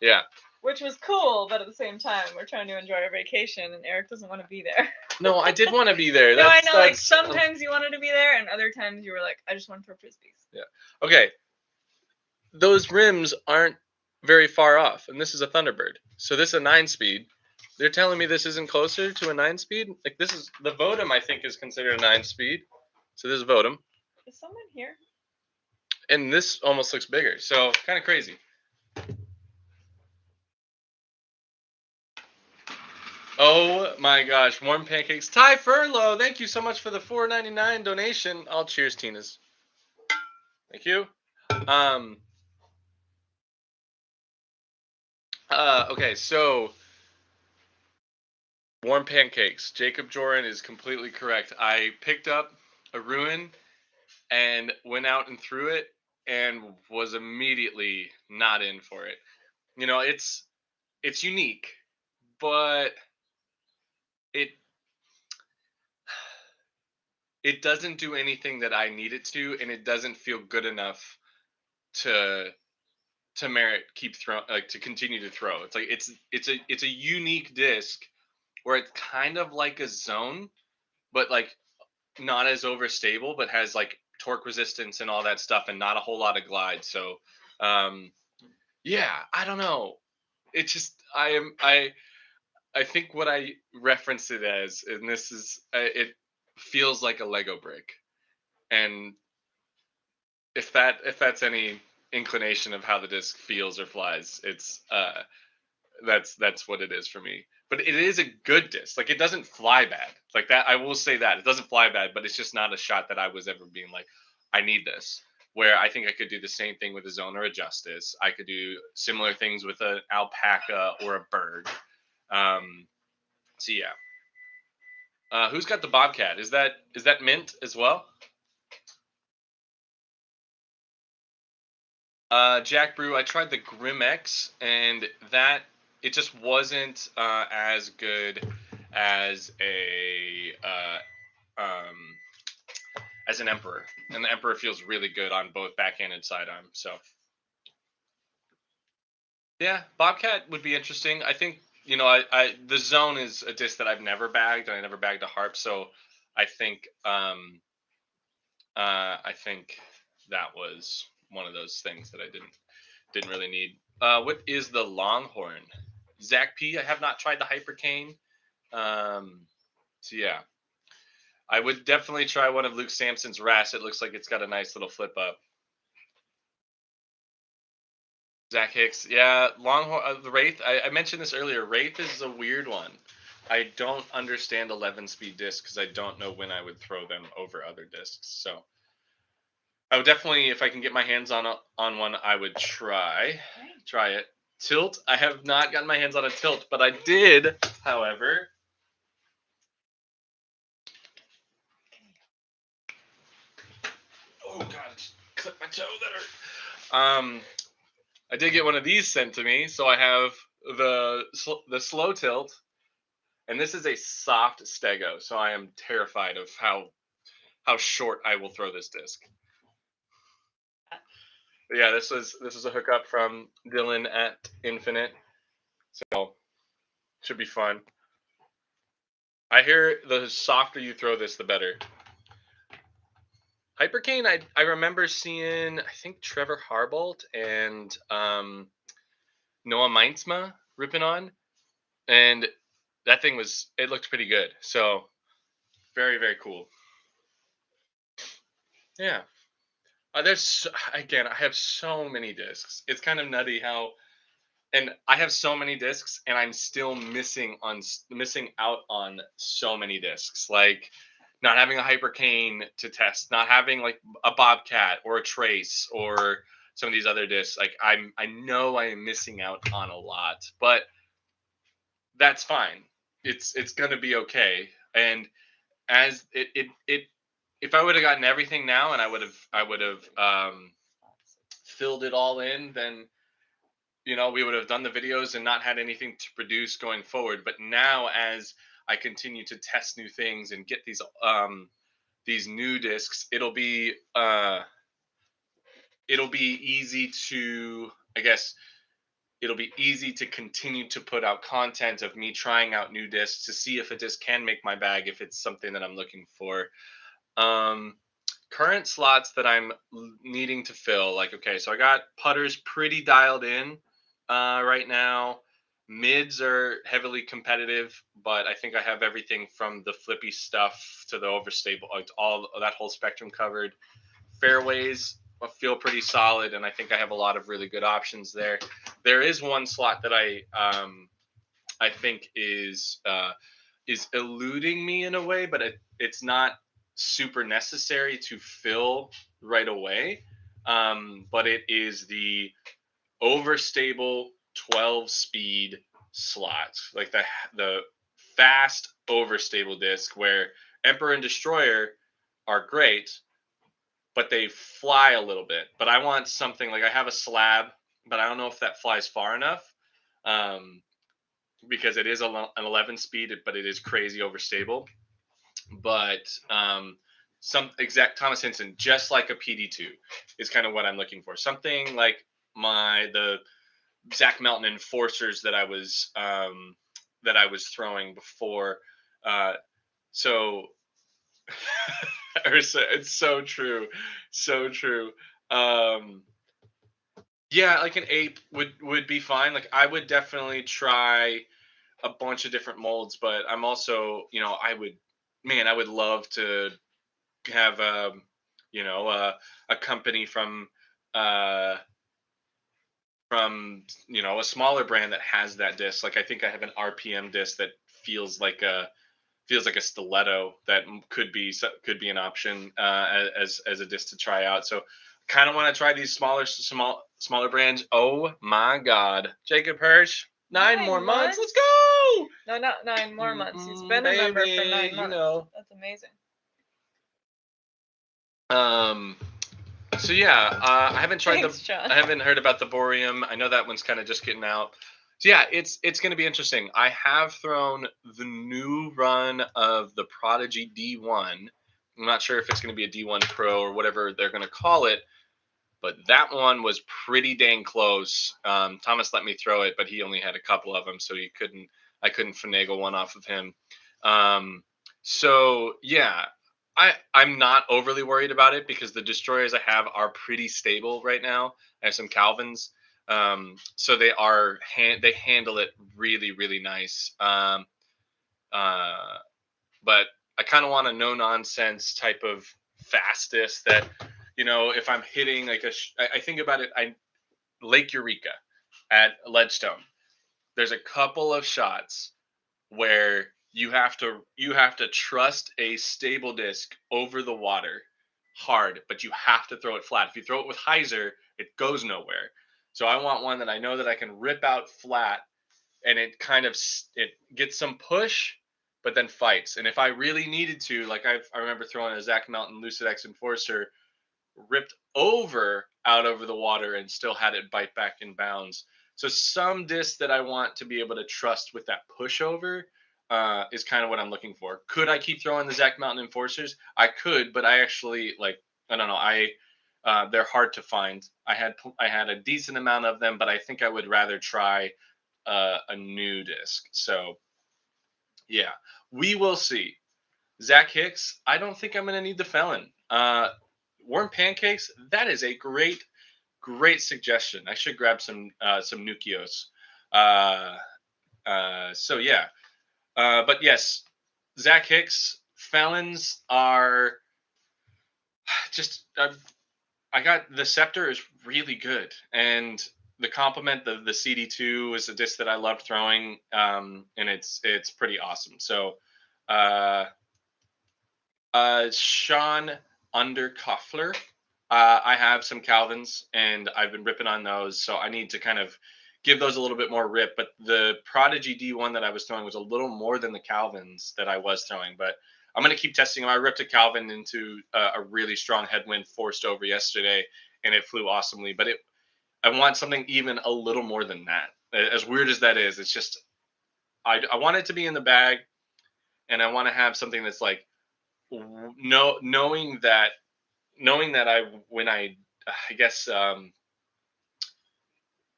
yeah.
Which was cool, but at the same time, we're trying to enjoy our vacation, and Eric doesn't want to be there.
No, I did want to be there.
No, I know. Like sometimes you wanted to be there, and other times you were like, I just want to throw frisbees.
Yeah. Okay. Those rims aren't very far off, and this is a Thunderbird. So this is a 9-speed. They're telling me this isn't closer to a 9-speed. Like this is the Vodum. I think is considered a 9-speed. So this is Vodum.
Is someone here?
And this almost looks bigger. So kind of crazy. Oh my gosh, warm pancakes. Ty Furlow, thank you so much for the $4.99 donation. I'll cheers, Tina's. Thank you. Okay, so warm pancakes. Jacob Joran is completely correct. I picked up a Ruin and went out and threw it and was immediately not in for it. You know, it's unique, but it doesn't do anything that I need it to, and it doesn't feel good enough to merit to continue to throw. It's like it's a unique disc where it's kind of like a Zone, but like not as overstable, but has like torque resistance and all that stuff, and not a whole lot of glide. So, yeah, I don't know. It's just I think what I reference it as, and this is it feels like a Lego brick, and if that's any inclination of how the disc feels or flies, it's that's what it is for me. But it is a good disc. Like it doesn't fly bad. Like that, I will say that it doesn't fly bad, but it's just not a shot that I was ever being like, I need this. Where I think I could do the same thing with a Zone or a Justice. I could do similar things with an Alpaca or a Berg. So yeah. Who's got the Bobcat? Is that Mint as well? Jack Brew, I tried the Grim X, and that it just wasn't as good as as an Emperor, and the Emperor feels really good on both backhand and sidearm. So Yeah, Bobcat would be interesting. I think I the Zone is a disc that I've never bagged, and I never bagged a harp, so I think I think that was one of those things that I didn't really need. What is the Longhorn? Zach P. I have not tried the Hypercane. So yeah, I would definitely try one of Luke Sampson's Ras. It looks like it's got a nice little flip up. Zach Hicks, yeah, Longhorn, the Wraith. I mentioned this earlier. Wraith is a weird one. I don't understand 11 speed discs because I don't know when I would throw them over other discs. So I would definitely, if I can get my hands on one, I would try it. Tilt. I have not gotten my hands on a tilt, but I did, however. Oh God! I just clipped my toe. That hurt. I did get one of these sent to me, so I have the slow tilt, and this is a soft stego, so I am terrified of how short I will throw this disc. But yeah, this was a hookup from Dylan at Infinite, so should be fun. I hear the softer you throw this, the better. Hypercane, I remember seeing, I think Trevor Harbolt and Noah Meinsma ripping on, and that thing it looked pretty good. So very, very cool. Yeah. Again, I have so many discs. It's kind of nutty how, and I have so many discs, and I'm still missing out on so many discs. Like not having a Hypercane to test, not having like a Bobcat or a Trace or some of these other discs. Like I know I am missing out on a lot, but that's fine. It's gonna be okay. And as it if I would have gotten everything now and I would have filled it all in, then we would have done the videos and not had anything to produce going forward. But now, as I continue to test new things and get these new discs, it'll be easy to, I guess, it'll be easy to continue to put out content of me trying out new discs to see if a disc can make my bag, if it's something that I'm looking for. Um, Current slots that I'm needing to fill, like, okay, so I got putters pretty dialed in right now. Mids are heavily competitive, but I think I have everything from the flippy stuff to the overstable, like all that whole spectrum covered. Fairways feel pretty solid, and I think I have a lot of really good options there. There is one slot that I think is eluding me in a way, but it's not super necessary to fill right away. But it is the overstable 12 speed slot, like the fast overstable disc where Emperor and Destroyer are great, but they fly a little bit. But I want something like I have a slab, but I don't know if that flies far enough. Because it is an 11 speed, but it is crazy overstable. But some exact Thomas Henson, just like a PD2, is kind of what I'm looking for. Something like the Zach Melton Enforcers that I was throwing before. So it's so true, so true. Yeah, like an ape would be fine. Like I would definitely try a bunch of different molds, but I'm also, I would love to have a company uh from a smaller brand that has that disc. Like I think I have an RPM disc that feels like a stiletto that could be an option as a disc to try out. So kind of want to try these smaller brands. Oh my God, Jacob Hirsch, 9 more months. Let's go.
No, not 9 more months. He's been a member for 9 months. That's amazing.
So yeah, I haven't tried
John.
I haven't heard about the Boreum. I know that one's kind of just getting out. So yeah, it's going to be interesting. I have thrown the new run of the Prodigy D1. I'm not sure if it's going to be a D1 Pro or whatever they're going to call it, but that one was pretty dang close. Thomas let me throw it, but he only had a couple of them, so I couldn't finagle one off of him. So yeah, I'm not overly worried about it because the destroyers I have are pretty stable right now. I have some Calvins, so they handle it really really nice. But I kind of want a no nonsense type of fastest that, if I'm hitting like I think about it, Lake Eureka at Ledgestone. There's a couple of shots where you have to trust a stable disc over the water hard, but you have to throw it flat. If you throw it with hyzer, it goes nowhere. So I want one that I know that I can rip out flat, and it gets some push, but then fights. And if I really needed to, like I remember throwing a Zach Mountain Lucid X Enforcer, ripped out over the water and still had it bite back in bounds. So some discs that I want to be able to trust with that pushover is kind of what I'm looking for. Could I keep throwing the Zach Mountain Enforcers? I could, but I actually I don't know. They're hard to find. I had a decent amount of them, but I think I would rather try a new disc. So yeah, we will see. Zach Hicks, I don't think I'm going to need the Felon. Warm pancakes, that is a great, great suggestion. I should grab some Nukios. So yeah, but yes, Zach Hicks Felons are just. I got the Scepter is really good, and the Compliment, the CD2 is a disc that I love throwing, and it's pretty awesome. So, uh, Sean Underkoffler. I have some Calvins, and I've been ripping on those, so I need to kind of give those a little bit more rip. But the Prodigy D1 that I was throwing was a little more than the Calvins that I was throwing. But I'm going to keep testing them. I ripped a Calvin into a really strong headwind forced over yesterday, and it flew awesomely. But I want something even a little more than that. As weird as that is, it's just I want it to be in the bag, and I want to have something that's like no knowing that I guess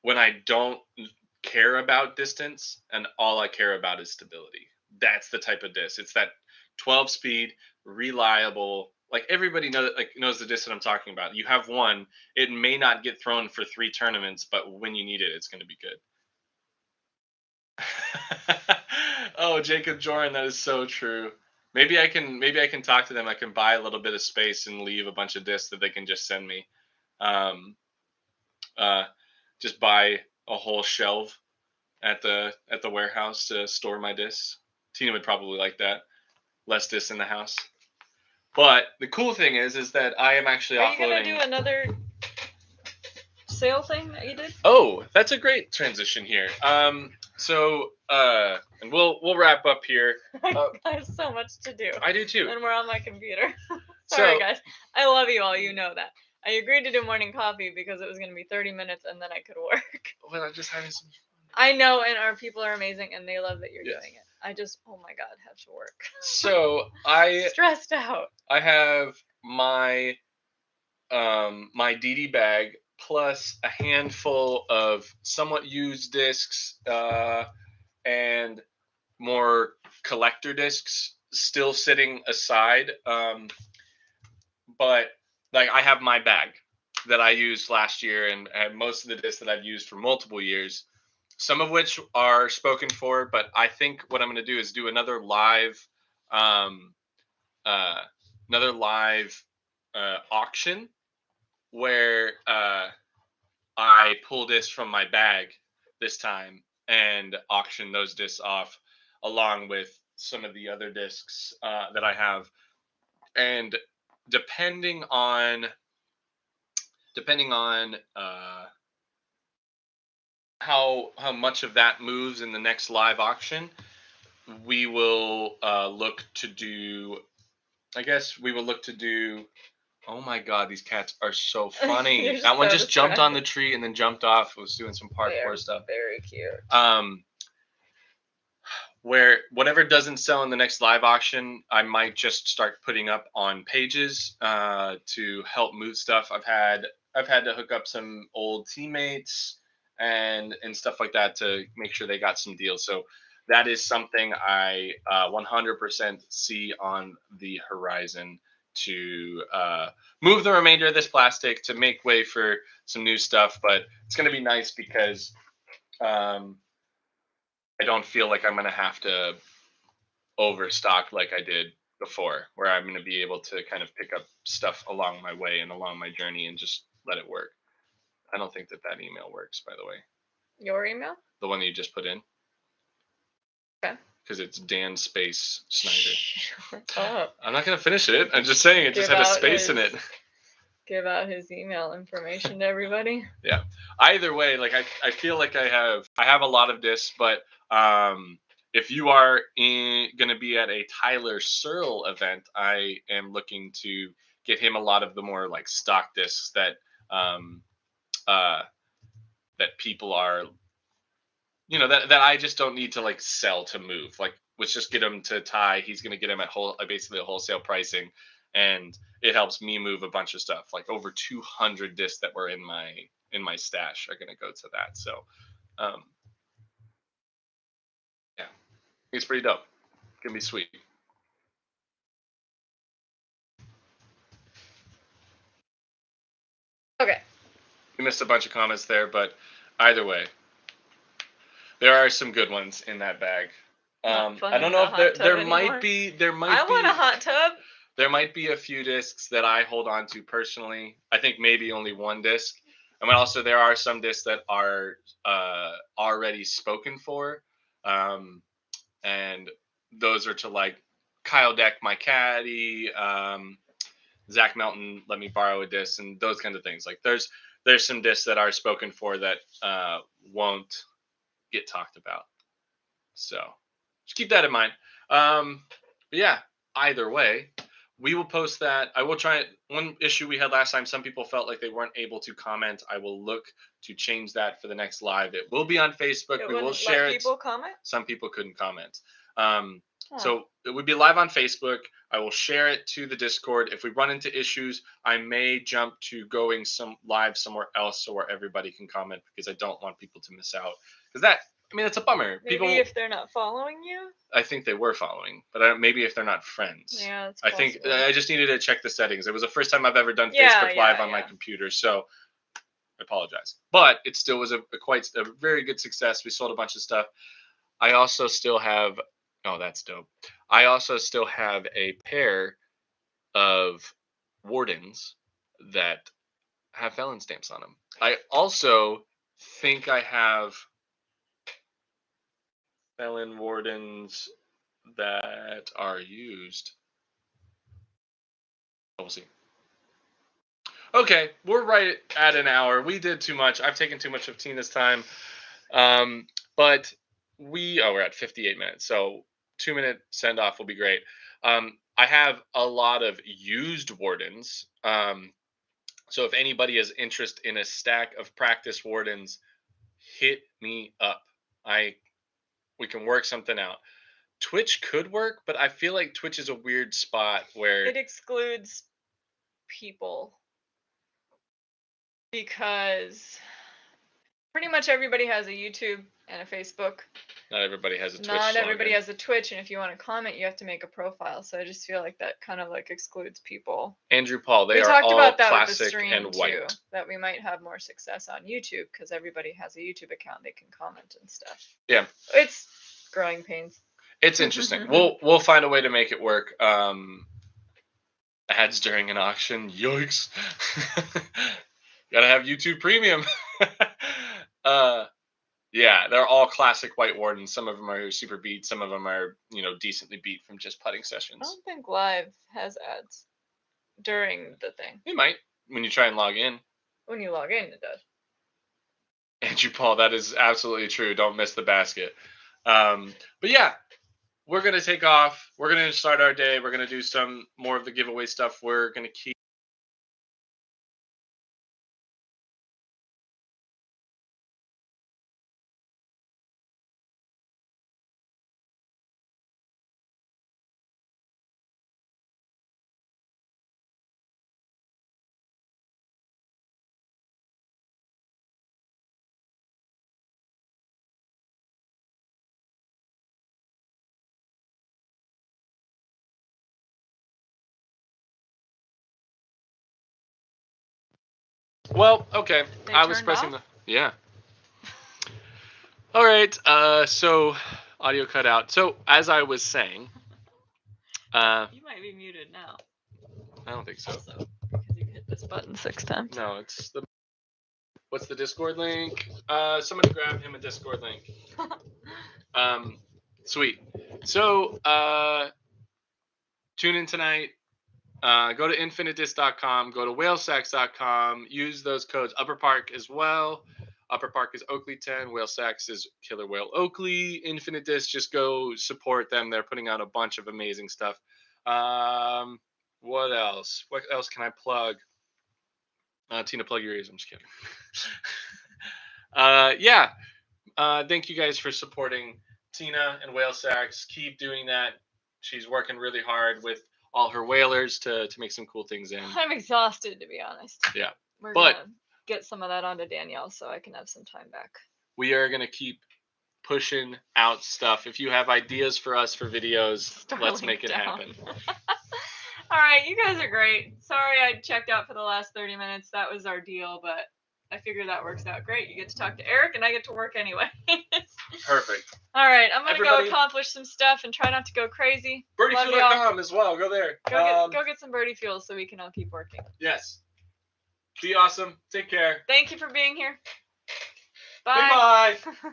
when I don't care about distance and all I care about is stability. That's the type of disc. It's that 12 speed, reliable. Like everybody knows the disc that I'm talking about. You have one, it may not get thrown for 3 tournaments, but when you need it, it's going to be good. Oh, Jacob Joran, that is so true. Maybe I can talk to them. I can buy a little bit of space and leave a bunch of discs that they can just send me. Um, uh, just buy a whole shelf at the warehouse to store my discs. Tina would probably like that. Less discs in the house. But the cool thing is that I am actually
Are you
offloading.
gonna do another sale thing that you did?
Oh, that's a great transition here. And we'll wrap up here.
I have so much to do.
I do too.
And we're on my computer. Sorry, guys. I love you all. You know that. I agreed to do morning coffee because it was going to be 30 minutes and then I could work.
Well, I'm just having some fun.
I know, and our people are amazing and they love that you're doing it. I just, oh my God, have to work.
So
stressed out.
I have my my DD bag plus a handful of somewhat used discs and more collector discs still sitting aside. But like I have my bag that I used last year and most of the discs that I've used for multiple years, some of which are spoken for, but I think what I'm going to do is do another live um, uh, auction where I pull discs from my bag this time and auction those discs off along with some of the other discs that I have. And depending on how much of that moves in the next live auction, we will look to do. I guess we will look to do. Oh my God, these cats are so funny. That one just jumped on the tree and then jumped off. Was doing some parkour stuff.
Very cute.
Where whatever doesn't sell in the next live auction, I might just start putting up on pages to help move stuff. I've had I've had to hook up some old teammates and stuff like that to make sure they got some deals. So that is something I 100% see on the horizon to move the remainder of this plastic to make way for some new stuff. But it's going to be nice because um, I don't feel like I'm going to have to overstock like I did before, where I'm going to be able to kind of pick up stuff along my way and along my journey and just let it work. I don't think that that email works, by the way.
Your email?
The one that you just put in.
Okay.
Because it's Dan Space Snyder.
Oh.
I'm not going to finish it. I'm just saying it just had a space in it.
Give out his email information to everybody.
Yeah. Either way, like I feel like I have a lot of discs, but if you are going to be at a Tyler Searle event, I am looking to get him a lot of the more like stock discs that uh, that people are, that I just don't need to like sell to move. Like, let's just get him to Ty. He's going to get him at basically a wholesale pricing, and it helps me move a bunch of stuff. Like over 200 discs that were in my stash are going to go to that. So, um, yeah, it's pretty dope. It's gonna be sweet.
Okay.
We missed a bunch of comments there, but either way, there are some good ones in that bag. I don't know if there might be
I want a hot tub.
There might be a few discs that I hold on to personally. I think maybe only one disc. And also there are some discs that are already spoken for. And those are to like Kyle Deck, my caddy, Zach Melton, let me borrow a disc, and those kinds of things. Like there's some discs that are spoken for that won't get talked about. So just keep that in mind. But yeah, either way, we will post that. I will try it. One issue we had last time, some people felt like they weren't able to comment. I will look to change that for the next live. It will be on Facebook. We will share it.
People comment?
Some people couldn't comment. So it would be live on Facebook. I will share it to the Discord. If we run into issues, I may jump to going live somewhere else so where everybody can comment, because I don't want people to miss out. Because it's a bummer.
Maybe if they're not following you?
I think they were following, but maybe if they're not friends.
Yeah, that's
possible. I think I just needed to check the settings. It was the first time I've ever done Facebook Live on my computer, so I apologize. But it still was a very good success. We sold a bunch of stuff. I also still have. Oh, that's dope. I also still have a pair of wardens that have felon stamps on them. I also think I have felon wardens that are used. We'll see. Okay, we're right at an hour. We did too much. I've taken too much of Tina's time. But we're at 58 minutes. So 2-minute send off will be great. I have a lot of used wardens. So if anybody has interest in a stack of practice wardens, hit me up. We can work something out. Twitch could work, but I feel like Twitch is a weird spot where
it excludes people, because pretty much everybody has a YouTube and a Facebook.
Not everybody has a Twitch.
Not everybody has a Twitch, and if you want to comment, you have to make a profile. So I just feel like that kind of like excludes people.
Andrew Paul, we
talked
all
about that
classic
with the stream
and white.
Too, that we might have more success on YouTube because everybody has a YouTube account. They can comment and stuff.
Yeah.
It's growing pains.
It's interesting. We'll find a way to make it work. Ads during an auction. Yikes. Gotta have YouTube Premium. Yeah, they're all classic white wardens. Some of them are super beat. Some of them are, decently beat from just putting sessions.
I don't think Live has ads during the thing.
It might when you try and log in.
When you log in, it does.
Andrew Paul, that is absolutely true. Don't miss the basket. But yeah, we're gonna take off. We're gonna start our day. We're gonna do some more of the giveaway stuff. We're gonna keep Well, okay.
They
I was
turned
pressing
off?
yeah. All right. So audio cut out. So as I was saying,
You might be muted now.
I don't think so.
Also, because you hit this button 6 times.
No, it's the. What's the Discord link? Somebody grab him a Discord link. Sweet. So, tune in tonight. Go to infinitedisc.com. Go to whalesax.com. Use those codes. Upper Park as well. Upper Park is Oakley 10. Whale Sax is Killer Whale Oakley. Infinite Disc, just go support them. They're putting out a bunch of amazing stuff. What else? What else can I plug? Tina, plug your ears. I'm just kidding. Yeah. Thank you guys for supporting Tina and Whale Sax. Keep doing that. She's working really hard with all her whalers to make some cool things in.
I'm exhausted, to be honest.
Yeah.
We're
But
gonna get some of that onto Danielle so I can have some time back.
we are going to keep pushing out stuff. If you have ideas for us for videos, let's
Starlink
make it
down.
happen.
All right, you guys are great. Sorry I checked out for the last 30 minutes. That was our deal, but I figure that works out great. You get to talk to Eric, and I get to work anyway.
Perfect.
All right, I'm going to
Everybody-
go accomplish some stuff and try not to go crazy.
Birdiefuel.com as well. Go there.
Go get some birdie fuel so we can all keep working.
Yes. Be awesome. Take care.
Thank you for being here. Bye.
Goodbye.